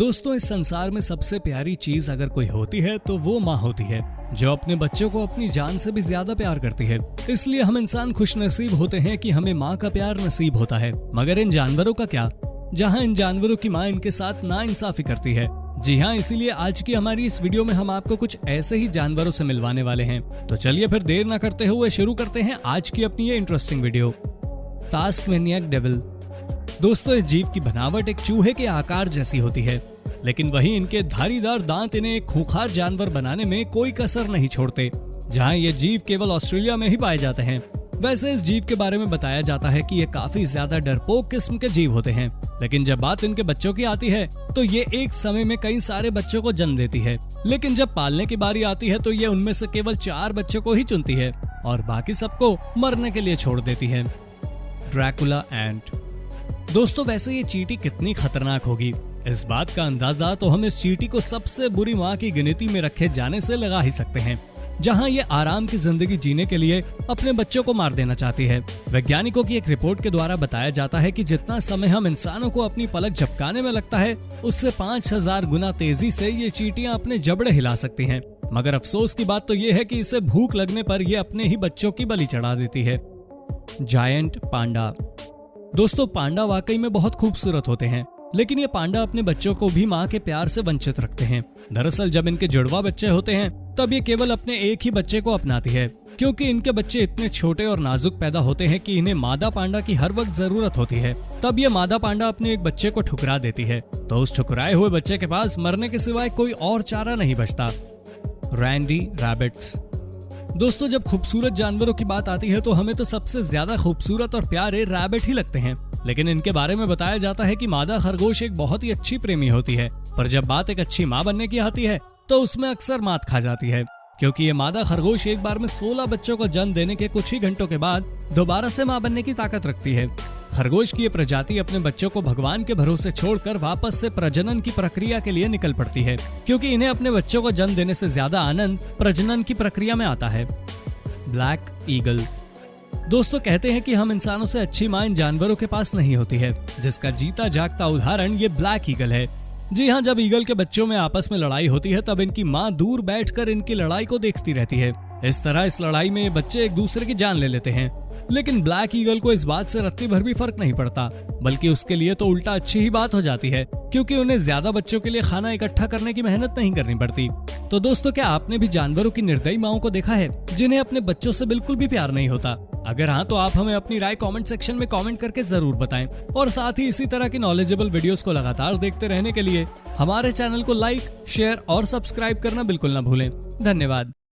दोस्तों, इस संसार में सबसे प्यारी चीज अगर कोई होती है तो वो माँ होती है, जो अपने बच्चों को अपनी जान से भी ज्यादा प्यार करती है। इसलिए हम इंसान खुशनसीब होते हैं कि हमें माँ का प्यार नसीब होता है। मगर इन जानवरों का क्या, जहाँ इन जानवरों की माँ इनके साथ नाइंसाफी करती है। जी हाँ, इसीलिए आज की हमारी इस वीडियो में हम आपको कुछ ऐसे ही जानवरों से मिलवाने वाले हैं। तो चलिए फिर देर न करते हुए शुरू करते हैं आज की अपनी ये इंटरेस्टिंग वीडियो। टास्कमैनियक डेविल। दोस्तों, इस जीव की बनावट एक चूहे के आकार जैसी होती है, लेकिन वहीं इनके धारीदार दांत इन्हें एक खूंखार जानवर बनाने में कोई कसर नहीं छोड़ते। जहां ये जीव केवल ऑस्ट्रेलिया में ही पाए जाते हैं। वैसे इस जीव के बारे में बताया जाता है कि ये काफी ज्यादा डरपोक किस्म के जीव होते हैं, लेकिन जब बात इनके बच्चों की आती है तो ये एक समय में कई सारे बच्चों को जन्म देती है। लेकिन जब पालने की बारी आती है तो ये उनमें से केवल 4 बच्चों को ही चुनती है और बाकी सबको मरने के लिए छोड़ देती है। ड्रैकुला एंट। दोस्तों, वैसे ये चींटी कितनी खतरनाक होगी, इस बात का अंदाजा तो हम इस चींटी को सबसे बुरी माँ की गिनती में रखे जाने से लगा ही सकते हैं। जहां ये आराम की जिंदगी जीने के लिए अपने बच्चों को मार देना चाहती है। वैज्ञानिकों की एक रिपोर्ट के द्वारा बताया जाता है कि जितना समय हम इंसानों को अपनी पलक झपकाने में लगता है, उससे 5000 गुना तेजी से ये चींटियां अपने जबड़े हिला सकती हैं। मगर अफसोस की बात तो ये है कि इसे भूख लगने पर ये अपने ही बच्चों की बलि चढ़ा देती है। जायंट पांडा। दोस्तों, पांडा वाकई में बहुत खूबसूरत होते हैं, लेकिन ये पांडा अपने बच्चों को भी माँ के प्यार से वंचित रखते हैं। दरअसल जब इनके जुड़वा बच्चे होते हैं तब ये केवल अपने एक ही बच्चे को अपनाती है, क्योंकि इनके बच्चे इतने छोटे और नाजुक पैदा होते हैं कि इन्हें मादा पांडा की हर वक्त जरूरत होती है। तब ये मादा पांडा अपने एक बच्चे को ठुकरा देती है, तो उस ठुकराए हुए बच्चे के पास मरने के सिवाय कोई और चारा नहीं बचता। Randy rabbits. दोस्तों, जब खूबसूरत जानवरों की बात आती है तो हमें तो सबसे ज्यादा खूबसूरत और प्यारे रैबिट ही लगते हैं। लेकिन इनके बारे में बताया जाता है कि मादा खरगोश एक बहुत ही अच्छी प्रेमी होती है, पर जब बात एक अच्छी माँ बनने की आती है तो उसमें अक्सर मात खा जाती है, क्योंकि ये मादा खरगोश एक बार में 16 बच्चों को जन्म देने के कुछ ही घंटों के बाद दोबारा से माँ बनने की ताकत रखती है। खरगोश की ये प्रजाति अपने बच्चों को भगवान के भरोसे छोड़कर वापस से प्रजनन की प्रक्रिया के लिए निकल पड़ती है, क्योंकि इन्हें अपने बच्चों को जन्म देने से ज्यादा आनंद प्रजनन की प्रक्रिया में आता है। Black eagle. दोस्तों, कहते हैं कि हम इंसानों से अच्छी माँ इन जानवरों के पास नहीं होती है, जिसका जीता जागता उदाहरण ये ब्लैक ईगल है। जी हाँ, जब ईगल के बच्चों में आपस में लड़ाई होती है तब इनकी माँ दूर बैठकर इनकी लड़ाई को देखती रहती है। इस तरह इस लड़ाई में ये बच्चे एक दूसरे की जान ले लेते हैं। लेकिन ब्लैक ईगल को इस बात से रत्ती भर भी फर्क नहीं पड़ता, बल्कि उसके लिए तो उल्टा अच्छी ही बात हो जाती है, क्योंकि उन्हें ज्यादा बच्चों के लिए खाना इकट्ठा करने की मेहनत नहीं करनी पड़ती। तो दोस्तों, क्या आपने भी जानवरों की निर्दयी माँओं को देखा है, जिन्हें अपने बच्चों से बिल्कुल भी प्यार नहीं होता? अगर हाँ, तो आप हमें अपनी राय कमेंट सेक्शन में कमेंट करके जरूर बताएं। और साथ ही इसी तरह की नॉलेजेबल वीडियोस को लगातार देखते रहने के लिए हमारे चैनल को लाइक, शेयर और सब्सक्राइब करना बिल्कुल न भूलें। धन्यवाद।